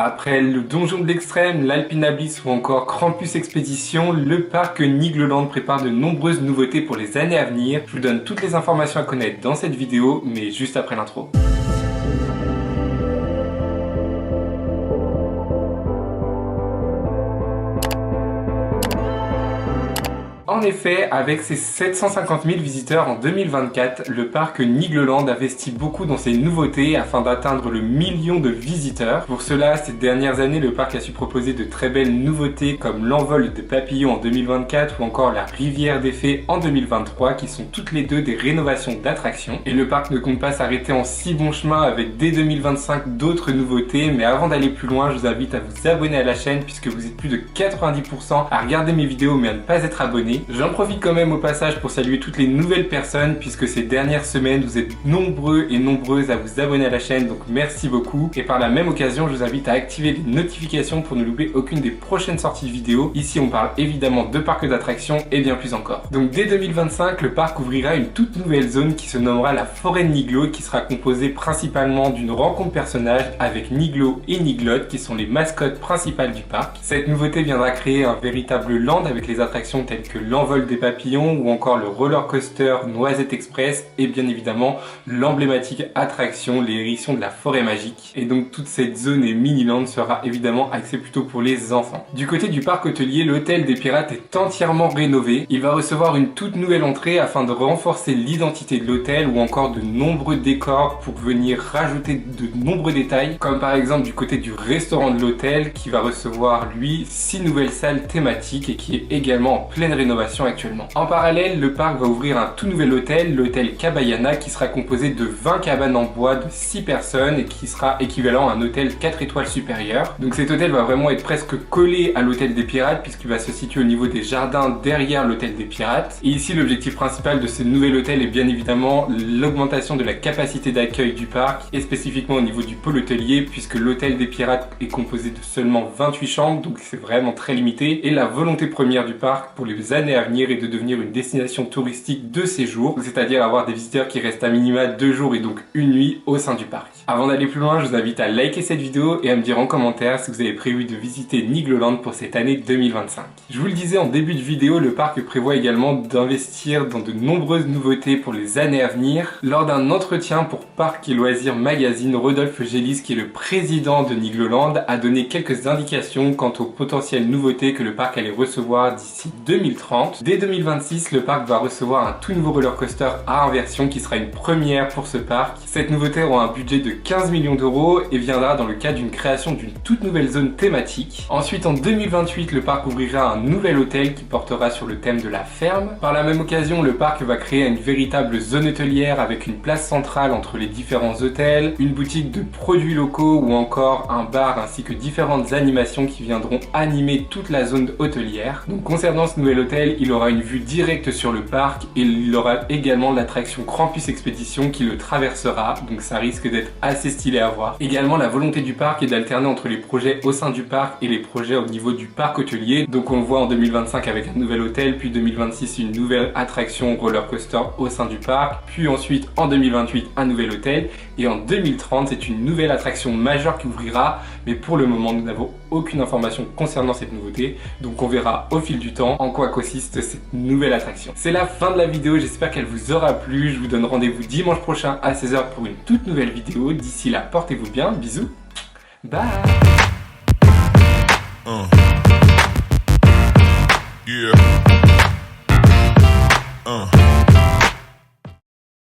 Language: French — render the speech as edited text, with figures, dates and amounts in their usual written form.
Après le Donjon de l'Extrême, l'Alpina Bliss ou encore Krampus Expédition, le parc Nigloland prépare de nombreuses nouveautés pour les années à venir. Je vous donne toutes les informations à connaître dans cette vidéo, mais juste après l'intro. En effet, avec ses 750 000 visiteurs en 2024, le parc Nigloland investit beaucoup dans ses nouveautés afin d'atteindre le million de visiteurs. Pour cela, ces dernières années, le parc a su proposer de très belles nouveautés comme l'envol des papillons en 2024 ou encore la rivière des fées en 2023 qui sont toutes les deux des rénovations d'attractions. Et le parc ne compte pas s'arrêter en si bon chemin avec dès 2025 d'autres nouveautés, mais avant d'aller plus loin, je vous invite à vous abonner à la chaîne puisque vous êtes plus de 90% à regarder mes vidéos mais à ne pas être abonné. J'en profite quand même au passage pour saluer toutes les nouvelles personnes puisque ces dernières semaines vous êtes nombreux et nombreuses à vous abonner à la chaîne, donc merci beaucoup. Et par la même occasion, je vous invite à activer les notifications pour ne louper aucune des prochaines sorties de vidéos. Ici on parle évidemment de parcs d'attractions et bien plus encore. Donc dès 2025, le parc ouvrira une toute nouvelle zone qui se nommera la forêt de Niglo, qui sera composée principalement d'une rencontre personnage avec Niglo et Niglot qui sont les mascottes principales du parc. Cette nouveauté viendra créer un véritable land avec les attractions telles que l'envol des papillons ou encore le roller coaster Noisette Express et bien évidemment l'emblématique attraction les hérissons de la forêt magique. Et donc toute cette zone et mini-land sera évidemment axée plutôt pour les enfants. Du côté du parc hôtelier, l'hôtel des pirates est entièrement rénové. Il va recevoir une toute nouvelle entrée afin de renforcer l'identité de l'hôtel ou encore de nombreux décors pour venir rajouter de nombreux détails, comme par exemple du côté du restaurant de l'hôtel qui va recevoir lui 6 nouvelles salles thématiques et qui est également en pleine rénovation actuellement. En parallèle, le parc va ouvrir un tout nouvel hôtel, l'hôtel Cabayana, qui sera composé de 20 cabanes en bois de 6 personnes et qui sera équivalent à un hôtel 4 étoiles supérieur. Donc cet hôtel va vraiment être presque collé à l'hôtel des pirates puisqu'il va se situer au niveau des jardins derrière l'hôtel des pirates. Et ici, l'objectif principal de ce nouvel hôtel est bien évidemment l'augmentation de la capacité d'accueil du parc et spécifiquement au niveau du pôle hôtelier puisque l'hôtel des pirates est composé de seulement 28 chambres, donc c'est vraiment très limité. Et la volonté première du parc pour les années à venir est de devenir une destination touristique de séjour, c'est-à-dire avoir des visiteurs qui restent à minima 2 jours et donc une nuit au sein du parc. Avant d'aller plus loin, je vous invite à liker cette vidéo et à me dire en commentaire si vous avez prévu de visiter Nigloland pour cette année 2025. Je vous le disais en début de vidéo, le parc prévoit également d'investir dans de nombreuses nouveautés pour les années à venir. Lors d'un entretien pour Parcs et Loisirs Magazine, Rodolphe Gélis, qui est le président de Nigloland, a donné quelques indications quant aux potentielles nouveautés que le parc allait recevoir d'ici 2030. Dès 2026, le parc va recevoir un tout nouveau roller coaster à inversion qui sera une première pour ce parc. Cette nouveauté aura un budget de 15 millions d'euros et viendra dans le cadre d'une création d'une toute nouvelle zone thématique. Ensuite, en 2028, le parc ouvrira un nouvel hôtel qui portera sur le thème de la ferme. Par la même occasion, le parc va créer une véritable zone hôtelière avec une place centrale entre les différents hôtels, une boutique de produits locaux ou encore un bar ainsi que différentes animations qui viendront animer toute la zone hôtelière. Donc concernant ce nouvel hôtel, il aura une vue directe sur le parc et il aura également l'attraction Krampus Expédition qui le traversera, donc ça risque d'être assez stylé à voir. Également, la volonté du parc est d'alterner entre les projets au sein du parc et les projets au niveau du parc hôtelier. Donc on le voit en 2025 avec un nouvel hôtel, puis 2026 une nouvelle attraction roller coaster au sein du parc, puis ensuite en 2028 un nouvel hôtel et en 2030 c'est une nouvelle attraction majeure qui ouvrira, mais pour le moment nous n'avons aucune information concernant cette nouveauté, donc on verra au fil du temps en quoi consiste cette nouvelle attraction. C'est la fin de la vidéo, j'espère qu'elle vous aura plu. Je vous donne rendez-vous dimanche prochain à 16 h pour une toute nouvelle vidéo. D'ici là, portez-vous bien, bisous, bye. Yeah.